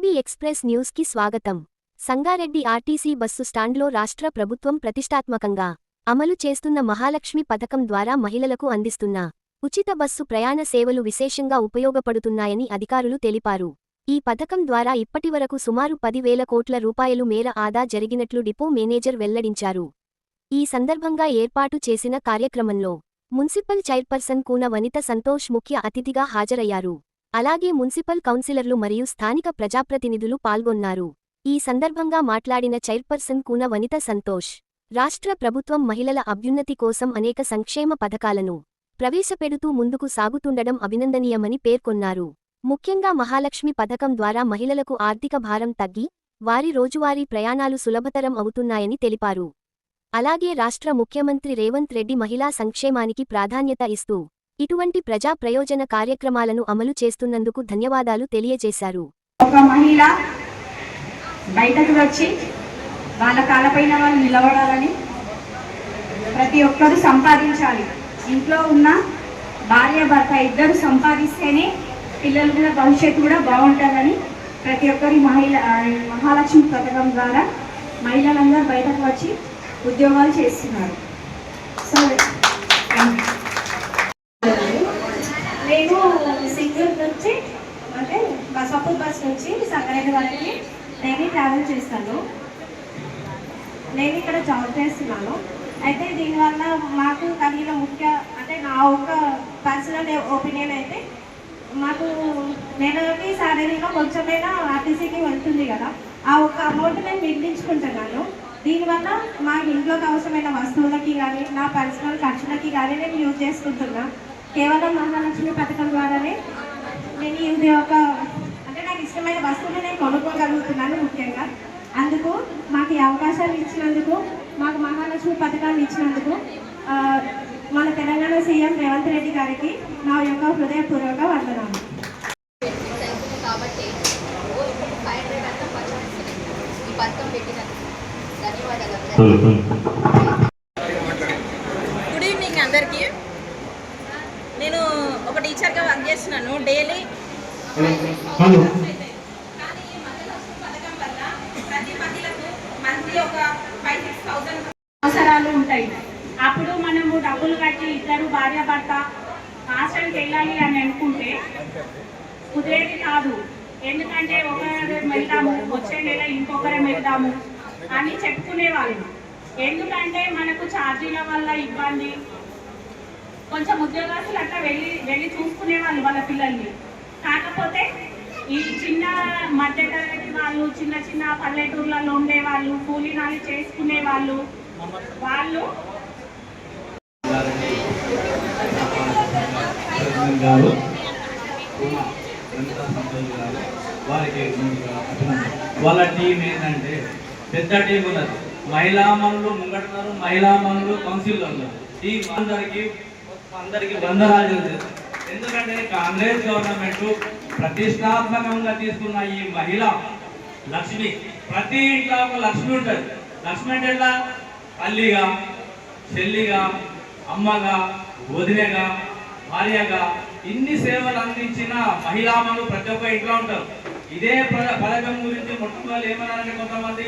AP express news కి స్వాగతం. Sangareddy RTC bus స్టాండ్లో రాష్ట్ర ప్రభుత్వం ప్రతిష్టాత్మకంగా అమలు చేస్తున్న మహాలక్ష్మి పథకం ద్వారా మహిళలకు అందిస్తున్న ఉచిత బస్సు ప్రయాణ సేవలు విశేషంగా ఉపయోగపడుతున్నాయని అధికారులు తెలిపారు. ఈ పథకం ద్వారా ఇప్పటివరకు సుమారు 10,000 కోట్ల రూపాయలు మేర ఆదా జరిగినట్లు డిపో మేనేజర్ వెల్లడించారు. ఈ సందర్భంగా ఏర్పాటు చేసిన కార్యక్రమంలో మున్సిపల్ చైర్పర్సన్ కూన వనిత సంతోష్ ముఖ్య అతిథిగా హాజరయ్యారు. అలాగే మున్సిపల్ కౌన్సిలర్లు మరియు స్థానిక ప్రజాప్రతినిధులు పాల్గొన్నారు. ఈ సందర్భంగా మాట్లాడిన చైర్పర్సన్ కూన వనిత సంతోష్, రాష్ట్ర ప్రభుత్వం మహిళల అభ్యున్నతి కోసం అనేక సంక్షేమ పథకాలను ప్రవేశపెడుతూ ముందుకు సాగుతుండడం అభినందనీయమని పేర్కొన్నారు. ముఖ్యంగా మహాలక్ష్మి పథకం ద్వారా మహిళలకు ఆర్థిక భారం తగ్గి వారి రోజువారీ ప్రయాణాలు సులభతరం అవుతున్నాయని తెలిపారు. అలాగే రాష్ట్ర ముఖ్యమంత్రి రేవంత్ రెడ్డి మహిళా సంక్షేమానికి ప్రాధాన్యత ఇస్తూ ఇటువంటి ప్రజా ప్రయోజన కార్యక్రమాలను అమలు చేస్తున్నందుకు ధన్యవాదాలు తెలియజేశారు. ఒక మహిళ బయటకు వచ్చి వాళ్ళ కాళ్ళపైన వాళ్ళు నిలబడాలని, ప్రతి ఒక్కరూ సంపాదించాలి. ఇంట్లో ఉన్న భార్య భర్త ఇద్దరు సంపాదిస్తేనే పిల్లలు కూడా భవిష్యత్తు కూడా బాగుంటుందని ప్రతి ఒక్కరి మహాలక్ష్మి పథకం ద్వారా మహిళలందరూ బయటకు వచ్చి ఉద్యోగాలు చేస్తున్నారు. సో నేను సింగూరు నుంచి అంటే బసాపూర్ బస్ నుంచి సంగారెడ్డి వరకు డైలీ ట్రావెల్ చేస్తాను. నేను ఇక్కడ జాబ్ చేస్తున్నాను. అయితే దీనివల్ల మాకు కలిగిన ముఖ్య అంటే నా ఒక పర్సనల్ ఒపీనియన్ అయితే మాకు నెలకి శాలరీలో కొంచెమైనా ఆర్టీసీకి వెళ్తుంది కదా, ఆ ఒక అమౌంట్ నేను మిగిలించుకుంటున్నాను. దీనివల్ల మా ఇంట్లోకి అవసరమైన వస్తువులకి కానీ నా పర్సనల్ ఖర్చులకి కానీ నేను యూజ్ చేసుకుంటున్నా. కేవలం మహాలక్ష్మి పథకం ద్వారానే నేను ఇది ఒక అంటే నాకు ఇష్టమైన వస్తువులు నేను కొనుక్కోగలుగుతున్నాను. ముఖ్యంగా అందుకు మాకు ఈ అవకాశాలు ఇచ్చినందుకు, మాకు మహాలక్ష్మి పథకాన్ని ఇచ్చినందుకు మన తెలంగాణ సీఎం రేవంత్ రెడ్డి గారికి నా యొక్క హృదయపూర్వక వందనాలు. గుడ్ ఈవినింగ్ అందరికీ. నేను ఒక టీచర్గా వర్క్ చేస్తున్నాను డైలీ. ప్రతి మహిళకు మంత్లీ ఒక 5,000-6,000 అవసరాలు ఉంటాయి. అప్పుడు మనము డబ్బులు కట్టి ఇద్దరు భార్య భర్త హాస్టల్కి వెళ్ళాలి అని అనుకుంటే కుదిరేది కాదు. ఎందుకంటే ఒకరు వెళ్దాము, వచ్చే నెల ఇంకొకరం వెళ్దాము అని చెప్పుకునేవాళ్ళు. ఎందుకంటే మనకు ఛార్జీల వల్ల ఇబ్బంది. కొంచెం ఉద్యోగస్తులు అట్లా వెళ్ళి చూసుకునేవాళ్ళు వాళ్ళ పిల్లల్ని. కాకపోతే ఈ చిన్న మధ్యతరగతి వాళ్ళు, చిన్న చిన్న పల్లెటూర్లలో ఉండేవాళ్ళు, కూలీనాలు చేసుకునే వాళ్ళు వారికి వాళ్ళ టీం ఏంటంటే పెద్ద టీం ఉన్నది. మహిళా మనులు ముంగటున్నారు, మహిళా మనులు కౌన్సిల్లో ఉన్నారు. ఈ అందరికి వందనాలు. ఎందుకంటే కాంగ్రెస్ గవర్నమెంట్ ప్రతిష్టాత్మకంగా తీసుకున్న ఈ మహిళా లక్ష్మి, ప్రతి ఇంట్లో ఒక లక్ష్మి ఉంటుంది. లక్ష్మి అంటే ఎట్లా? తల్లిగా, చెల్లిగా, అమ్మగా, వదినగా, భార్యగా ఇన్ని సేవలు అందించిన మహిళామణులు ప్రతి ఒక్క ఇంట్లో ఉంటారు. ఇదే పథకం గురించి మొట్టమొదటి ఏమన్నారంటే కొంతమంది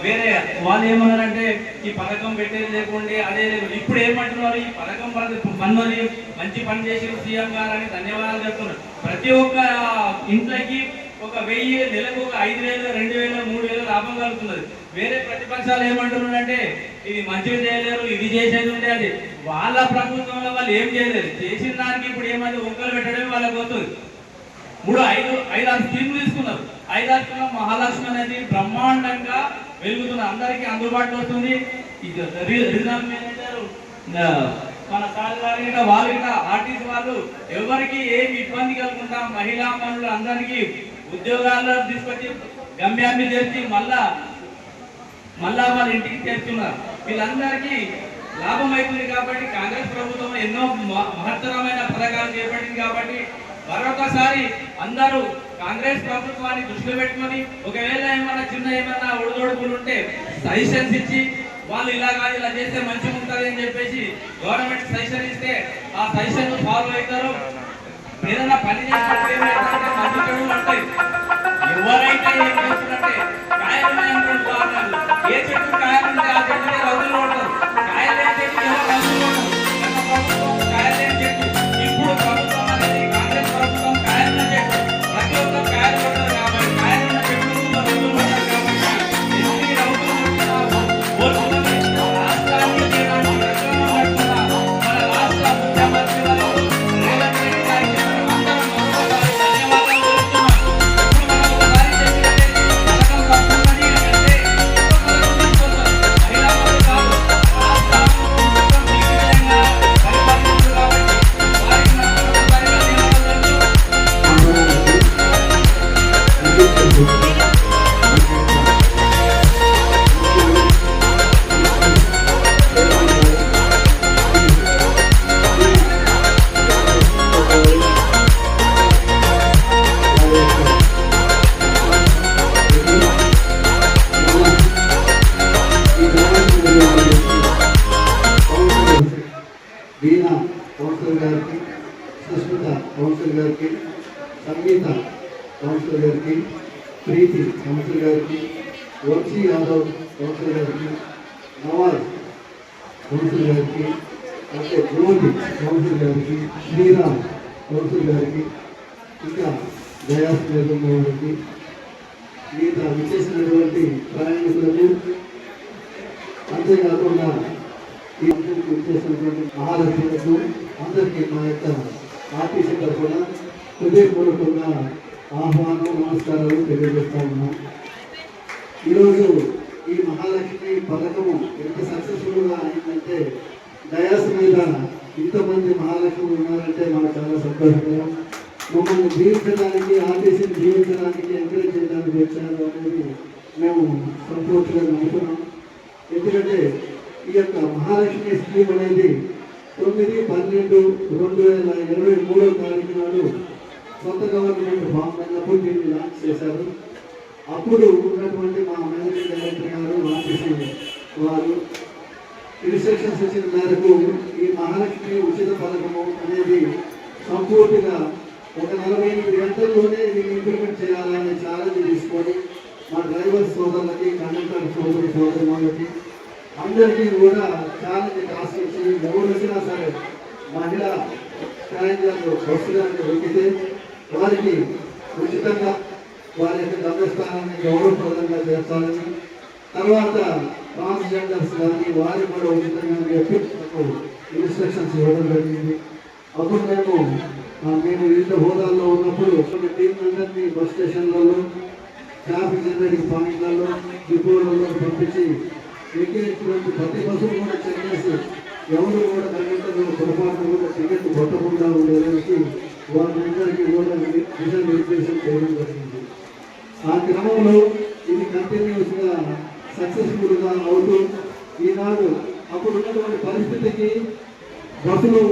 వేరే వాళ్ళు ఏమన్నారంటే ఈ పథకం పెట్టేది లేకుండే అదే లేదు. ఇప్పుడు ఏమంటున్నారు? ఈ పథకం పన్నుని మంచి పని చేసి సీఎం గారు అని ధన్యవాదాలు చెప్తున్నారు. ప్రతి ఒక్క ఇంట్లోకి ఒక 1000, నెలకు ఒక 5,000, 2,000, 3,000 లాభం కలుగుతున్నది. వేరే ప్రతిపక్షాలు ఏమంటున్నారంటే ఇది మంచిగా చేయలేరు, ఇది చేసేది ఉంటే అది. వాళ్ళ ప్రభుత్వంలో వాళ్ళు ఏం చేయలేరు. చేసిన దానికి ఇప్పుడు ఏమైంది? ఒక్కలు పెట్టడమే వాళ్ళకి వస్తుంది. 5-6 స్కీములు తీసుకున్నారు. 5-6 స్కీమ్ల మహాలక్ష్మి అనేది బ్రహ్మాండంగా వెలుగుతున్నారు. అందరికీ అందుబాటులో వస్తుంది. రీజనల్ మేనేజర్ మన సార్ గారు వాళ్ళు ఆర్టీసీ వాళ్ళు ఎవరికి ఏమి ఇబ్బంది కలుగుతుంటా మహిళా మనులు అందరికీ ఉద్యోగాల్లో తీసుకొచ్చి గమ్యాన్ని చేర్చి మళ్ళా వాళ్ళ ఇంటికి చేరుతున్నారు. వీళ్ళందరికీ లాభం అవుతుంది. కాబట్టి కాంగ్రెస్ ప్రభుత్వం ఎన్నో మహత్తరమైన పథకాలు చేపట్టింది. కాబట్టి మరొకసారి అందరూ కాంగ్రెస్ ప్రభుత్వాన్ని దృష్టిలో పెట్టుకొని ఒకవేళ ఏమన్నా ఒడిదొడుకులు ఉంటే సజెషన్స్ ఇచ్చి వాళ్ళు ఇలా కాదు ఇలా చేస్తే మంచిగా ఉంటుంది అని చెప్పేసి గవర్నమెంట్ సజెషన్ ఇస్తే ఆ సజెషన్ ఫాలో అవుతారు. ఏదైనా పని చేస్తే మంచి చెడులు ఉంటాయి. ఎవరైతే ఏం చేస్తున్నారంటే కాయలు లేనటువంటి కారణాలు ఏ చెట్టు కాయలు ఉంటే ఆ చెట్టుకి రంగులు కొడతారు, కాయలు లేని చెట్టు ఎవరు రంగులు కొడతారు. కాయలు లేని చెట్టు ఇప్పుడు ప్రభుత్వం అనేది కాంగ్రెస్ ప్రభుత్వం కాయలున్న చెట్టు ప్రతి ఒక్కరు కాయలు కొడతారు కాబట్టి కాయలున్న చెట్టు రంగులు కొడతారు కాబట్టి ఎన్ని రంగులు కొట్టినా రాష్ట్రాన్ని చేయడానికి ప్రయత్నం పడుతున్నా మన రాష్ట్ర ముఖ్యమంత్రి వారు రేవంత్ రెడ్డి గారికి అందరం మరొకసారి ధన్యవాదాలు తెలుపుతున్నాం. ఎప్పుడు మనం ఒకసారి చెప్పినట్టే పథకం తప్పున్నది అంటే ఇంకొక పథకం తీసుకొస్తారు. మహిళా వాళ్ళు కాదు, రాష్ట్రాన్ని ప్రభుత్వం దిగ్విజయంగా పరిపాలించారు కాబట్టి వారికి మరొకసారి ధన్యవాదాలు తెలుపుతూ వీణా కౌన్సిలర్ గారికి, సుస్మిత కౌన్సిలర్ గారికి, సంగీత కౌన్సిలర్ గారికి, ప్రీతి కౌన్సిలర్ గారికి, వంశీ యాదవ్ కౌన్సిలర్ గారికి, నవాజ్ కౌన్సిలర్ గారికి, అంటే జ్యోతి కౌన్సిలర్ గారికి, శ్రీరామ్ కౌన్సిలర్ గారికి, ఇంకా దయాస్ గారికి, మిగతా విచ్చేసినటువంటి ప్రయాణికులకు, అంతేకాకుండా ఈ అందరికీ చేసినటువంటి మహాలక్ష్ములకు అందరికీ మా యొక్క ఆర్టీసీ తరఫున హృదయపూర్వకంగా ఆహ్వానం, నమస్కారాలు తెలియజేస్తా ఉన్నాం. ఈరోజు ఈ మహాలక్ష్మి పథకము ఎంత సక్సెస్ఫుల్గా అయిందంటే డయాస్ మీద ఇంతమంది మహాలక్ష్ములు ఉన్నారంటే మాకు చాలా సంతోషకరం. మమ్మల్ని జీవించడానికి, ఆర్టీసీని జీవించడానికి ఎంకరేజ్ చేయడానికి వచ్చారు అనేది మేము సంతోషంగా నమ్ముతున్నాం. ఎందుకంటే ఈ యొక్క మహాలక్ష్మి స్కీమ్ అనేది 9/12/2023 తారీఖు నాడు కొత్త గవర్నమెంట్ ఫామ్ అయినప్పుడు దీన్ని లాంచ్ చేశారు. అప్పుడు ఉన్నటువంటి మా మేనేజింగ్ డైరెక్టర్ గారు ఆర్టీసీ వారు ఇన్స్ట్రక్షన్స్ ఇచ్చిన మేరకు ఈ మహాలక్ష్మి ఉచిత పథకము అనేది సంపూర్తిగా ఒక 48 గంటల్లోనే దీన్ని ఇంప్లిమెంట్ చేయాలనే ఛాలెంజ్ తీసుకొని మా డ్రైవర్ సోదరులకి, కండక్టర్ సోదరులకి అందరికీ కూడా ఛాలెంజ్ టాస్క్ ఇచ్చి ఎవరు వచ్చినా సరే మహిళా ప్యాసింజర్లు బస్సులను ఎక్కితే వారికి ఉచితంగా వారి యొక్క గమ్యస్థానాన్ని గౌరవప్రదంగా చేస్తారని, తర్వాత ట్రాన్స్జెండర్స్ కానీ వారికి కూడా ఉచితంగా చెప్పి ఇన్స్ట్రక్షన్స్ ఇవ్వడం జరిగింది. అప్పుడు మేము వివిధ హోదాల్లో ఉన్నప్పుడు టీం అందరినీ బస్ స్టేషన్లలో, ట్రాఫిక్ జనరేటింగ్ పాయింట్లలో, డిపోలలో పంపించి ఎక్కినటువంటి ప్రతి బస్సులు కూడా చెక్ చేసి ఎవరు కూడా కండక్టర్ పొరపాటు కూడా టికెట్ కొట్టకుండా ఉండేదానికి వారందరికీ కూడా దిశానిర్దేశం చేయడం జరిగింది. ఆ క్రమంలో ఇది కంటిన్యూస్గా సక్సెస్ఫుల్గా అవుతూ ఈనాడు అప్పుడు ఉన్నటువంటి పరిస్థితికి బస్సులు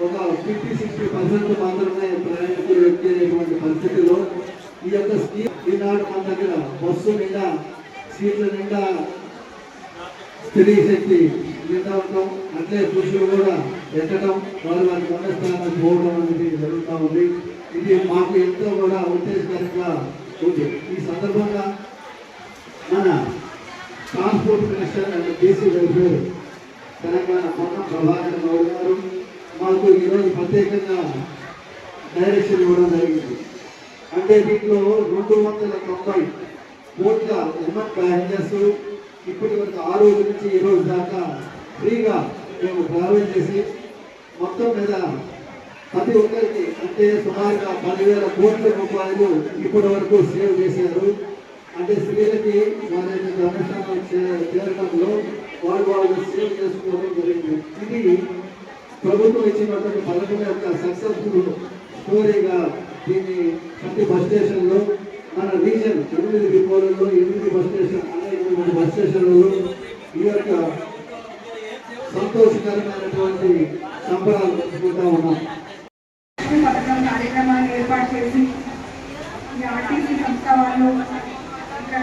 ఒక 50-60% మాత్రమే ప్రయాణికులు ఎక్కేటువంటి పరిస్థితిలో ఈ యొక్క స్కీమ్ ఈనాడు మన దగ్గర బస్సు నిండా, సీట్ల నిండా స్త్రీ శక్తి నిండా ఉండటం, అట్లే పురుషులు కూడా ఎక్కడం, వారి గమ్యస్థానానికి పోవడం అనేది జరుగుతూ ఉంది. ఇది మాకు ఎంతో కూడా ఉత్తేజకరంగా ఉంది. ఈ సందర్భంగా మన transport minister and BC welfare Telangana Ponnam Prabhakar Rao గారు మాకు ఈరోజు ప్రత్యేకంగా డైరెక్షన్ ఇవ్వడం జరిగింది. అంటే దీంట్లో 290 కోట్ల ఉమెన్ ప్యాసింజర్స్ ఇప్పటి వరకు ఆ రోజు నుంచి ఈ రోజు దాకా ఫ్రీగా మేము ట్రావెల్ చేసి మొత్తం మీద ప్రతి ఒక్కరికి అంటే సుమారుగా 10,000 కోట్ల రూపాయలు ఇప్పటి వరకు సేవ్ చేశారు. అంటే స్త్రీలకి వారి యొక్క గమ్యస్థానం చేరడంలో వాళ్ళు సేవ్ చేసుకోవడం జరిగింది. ఇది ప్రభుత్వం ఇచ్చినటువంటి పథకం యొక్క సక్సెస్ఫుల్ స్టోరీగా దీన్ని ప్రతి బస్ స్టేషన్లో మన రీజన్ 8 డిపోలలో 8 బస్ స్టేషన్ అనేటువంటి బస్ స్టేషన్లలో ఈ యొక్క సంతోషకరమైనటువంటి సంబరాలు జరుపుకుంటా ఉన్నాం. పథకం కార్యక్రమాన్ని ఏర్పాటు చేసి ఈ ఆర్టీసీ సంస్థ వాళ్ళు ఇక్కడ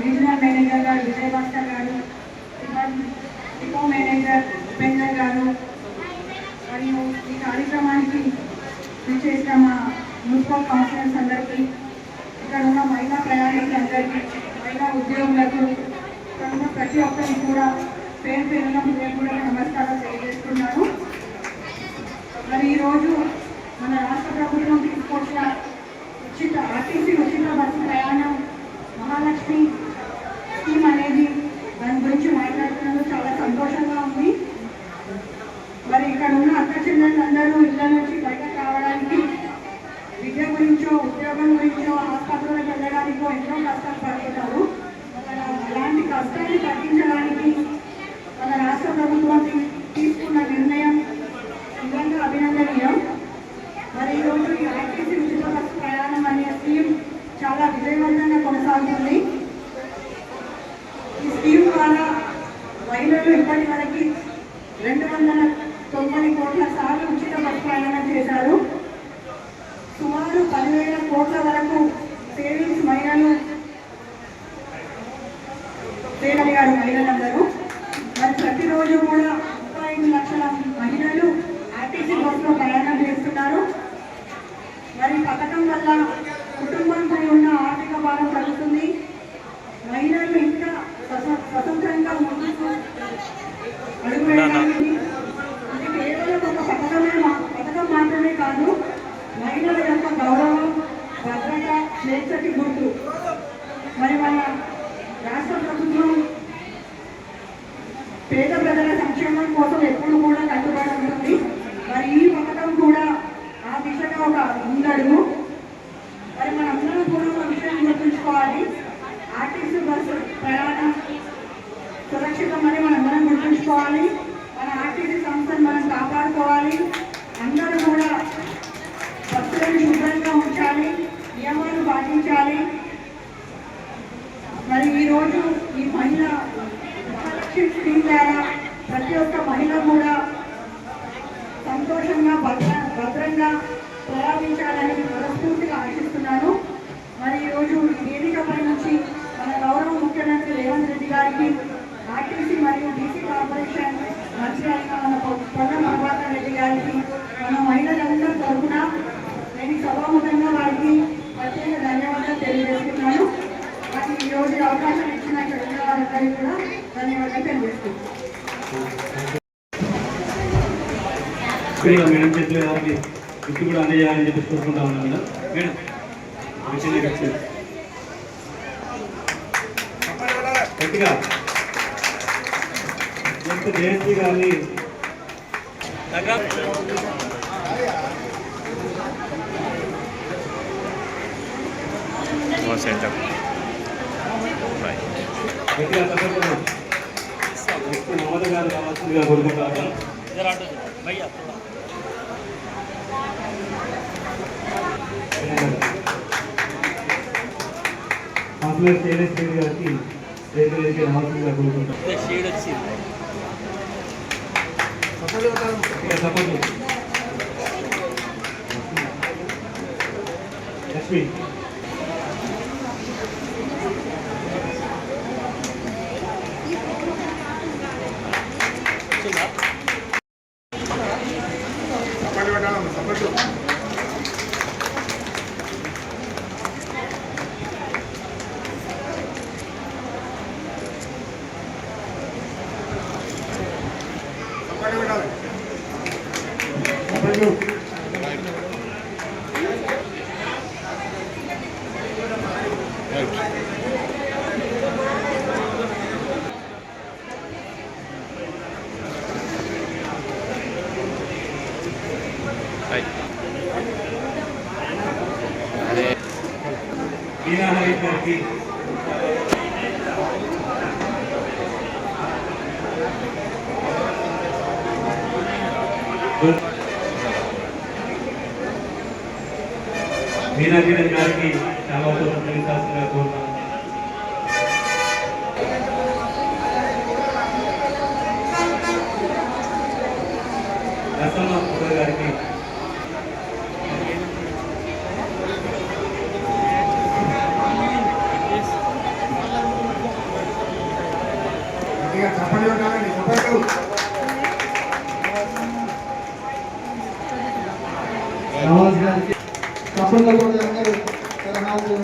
రీజనల్ మేనేజర్ గారు విజయభాస్కర్ గారు, డిపో మేనేజర్ ఉపేందర్ గారు మరియు ఈ కార్యక్రమానికి చేసిన మా మున్సిపల్ కౌన్సిలర్స్ అందరికీ, ఇక్కడ ఉన్న మహిళా ప్రయాణికులందరికీ, మహిళా ఉద్యోగులకు, ఇక్కడ ఉన్న ప్రతి ఒక్కరికి కూడా పేరు పేరున కూడా నమస్కారం తెలియజేస్తున్నాను. మరి ఈరోజు మన రాష్ట్ర ప్రభుత్వం తీసుకొచ్చిన ఆర్టీసీ ఉచిత బస్సు ప్రయాణం మహాలక్ష్మి స్కీమ్ అనేది దాని గురించి మాట్లాడుతున్నందుకు చాలా సంతోషంగా ఉంది. మరి ఇక్కడ ఉన్న అక్క చెల్లెళ్ళందరూ ఇళ్ళ నుంచి బయటకు రావడానికి, విద్య గురించో ఉద్యోగం గురించో ఆసుపత్రులకు వెళ్ళడానికో ఎంతో కష్టాలు పడుతున్నారు. అలాంటి కష్టాన్ని తగ్గించడానికి మన రాష్ట్ర ప్రభుత్వం తీసుకున్న నిర్ణయం నిజంగా అభినందనీయం. మరి ఈరోజు ఈ ఆర్టీసీ ఉచిత బస్సు ప్రయాణం అనే స్కీమ్ చాలా విజయవంతంగా కొనసాగుతుంది. ఈ స్కీమ్ ద్వారా మహిళలు ఇప్పటి వరకు 290 కోట్ల సార్లు ఉచిత బస్సు ప్రయాణం చేశారు. సుమారు 10,000 కోట్ల వరకు సేవింగ్స్ చేయగలిగారు మహిళలందరూ. మరి ప్రతిరోజు కూడా 35 లక్షల మహిళలు ఆర్టీసీ బస్సులో ప్రయాణం చేస్తున్నారు. మరి పథకం వల్ల కుటుంబంపై ఉన్న ఆర్థిక భారం తగ్గుతుంది. మహిళలు ఇంకా స్వతంత్రంగా ముందుకు అడుగు వేయడానికి ఇది కేవలం ఒక పథకం మాత్రమే కాదు, మహిళల యొక్క గౌరవం, భద్రత, స్వేచ్ఛకి గుర్తు. మరి మన రాష్ట్ర ప్రభుత్వం పేద ప్రజల సంక్షేమం కోసం ఎప్పుడు కూడా కట్టుబడి ఉంటుంది. మరి ఈ పథకం కూడా ఆ దిశగా ఒక ముందడుగు. మరి మనందరం కూడా ఒక విషయం గుర్తుంచుకోవాలి, ఆర్టీసీ బస్సు ప్రయాణం సురక్షితమని మనందరం గుర్తుంచుకోవాలి. మన ఆర్టీసీ సంస్థను మనం కాపాడుకోవాలి. అందరూ కూడా బస్సులను శుభ్రంగా ఉంచాలి, నియమాలు పాటించాలి. మరి ఈరోజు ఈ మహాలక్ష్మి స్కీమ్ ద్వారా ప్రతి ఒక్క మహిళ కూడా సంతోషంగా భద్రంగా ప్రయాణించాలని మనస్ఫూర్తిగా ఆశిస్తున్నాను. మరి ఈరోజు ఈ వేదికపై నుంచి మన గౌరవ ముఖ్యమంత్రి రేవంత్ రెడ్డి గారికి, ఆర్టీసీ మరియు డీసీ కార్పొరేషన్ మంత్రి అయిన మన పొన్నం ప్రభాకర్ రెడ్డి గారికి, మన మహిళలందరి తరఫున నేను సభాముఖంగా వారికి ప్రత్యేక ధన్యవాదాలు తెలియజేస్తున్నాను. మరి ఈరోజు అవకాశం ఇచ్చిన ఇక్కడ వారందరికీ కూడా ధన్యవాదాలు తెలియజేస్తున్నాను. మేడం చేతులు వారికి గిఫ్ట్ కూడా అందజేయాలని చెప్పి కోరుకుంటా ఉన్నాం. మేడం గట్టిగా జయంతి గారిని గట్టిగా తప్పకుండా మమత గారు కావాల్సిందిగా కోరుకుంటా ఉన్నాం. కాన్సులర్ శైలేష్ రెడ్డి గారికి రేపు రావాల్సిందిగా కోరుకుంటాం. లక్ష్మి మీనా హరీష్ గారికి మీనా కిరణ్ గారికి చాలా సంతోషంగా కోరుతాను. రసమ్మ గారికి నవాజ్ గారికి తప్పకుండా కూడా అందరూ సలహాలు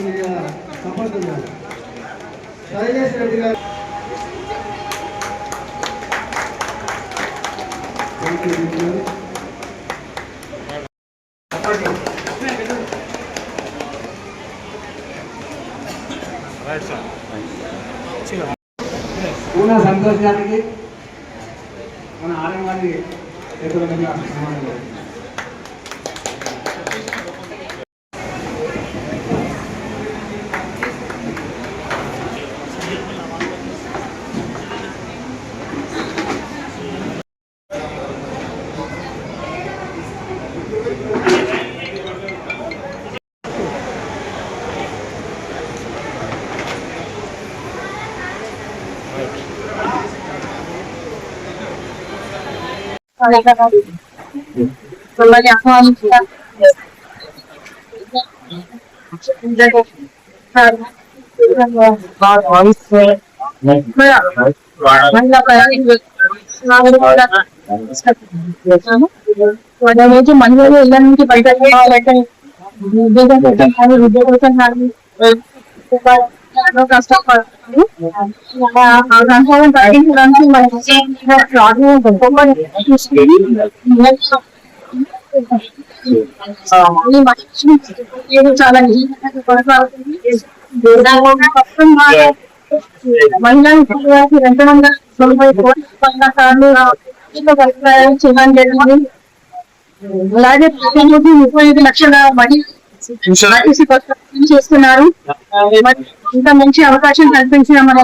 శైలేష్ రెడ్డి గారు. పూర్ణ సంతోషానికి మన ఆర్ఎం గారి ఎదురుగా మిమ్మల్ని ఆహ్వానించిన రోజు మహిళలు ఇళ్ళ నుంచి బయట ఉద్యోగం కోసం కానీ విద్య కోసం కానీ కష్టపడుతుంది. సంక్షేమం తగ్గించడానికి చాలా కొనసాగుతుంది. మహిళలు రెండు వందల 90 సార్లు చేయడం జరిగింది. అలాగే ప్రతిరోజు 35 లక్షల మహిళ చేస్తున్నారు. ఇంత మంచి అవకాశం కల్పించిన మన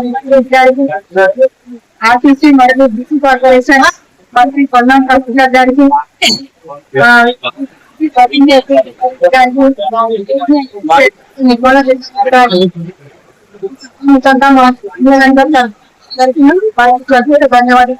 ఆర్టీసీ మరియు బీసీ కార్పొరేషన్ మంత్రి పొన్నం కల్పించారు గారికి ధన్యవాదాలు.